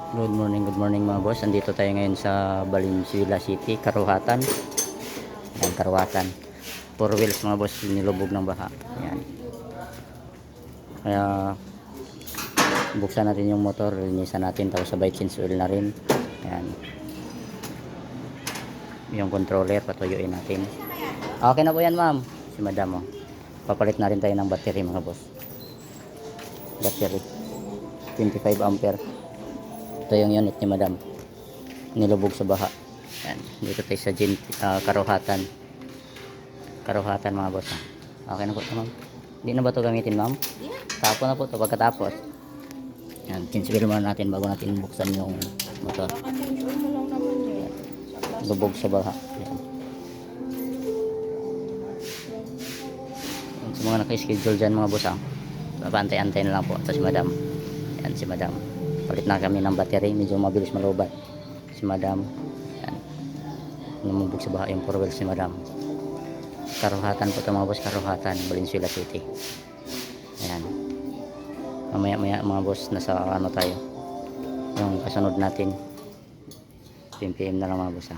Good morning mga boss. Andito tayo ngayon sa Valenzuela City, Karuhatan. Ayan, Karuhatan. 4 wheels mga boss, nilubog ng baha. Ayan. Kaya buksan natin yung motor, linisan natin, tapos sabay change oil na rin. Ayan. Yung controller, patuyuin natin. Okay na po yan ma'am. Si madam oh. Papalit na rin tayo ng battery mga boss. Battery. 25 ampere. Ito yung unit ni madam, nilubog sa baha. Yan. Dito tayo sa Karuhatan mga boss. Okay na po ito ma'am. Hindi na ba ito gamitin ma'am? Tapos na po ito pagkatapos. Yan. Change wheel muna natin bago natin buksan yung motor. Lubog sa baha. Yan. Yan. Sa mga naka-schedule dyan mga boss, papantay-antay na lang po. Ito si madam. Yan si madam. Palit na kami ng battery, medyo mabilis malubat si madam. Yan. Lumubog sa baha yung 4 wheels si madam. Karuhatan po ito mga boss, Karuhatan, Valenzuela City. Ayan. Mamaya mga boss, nasa ano tayo, yung kasunod natin 10 PM na lang mga boss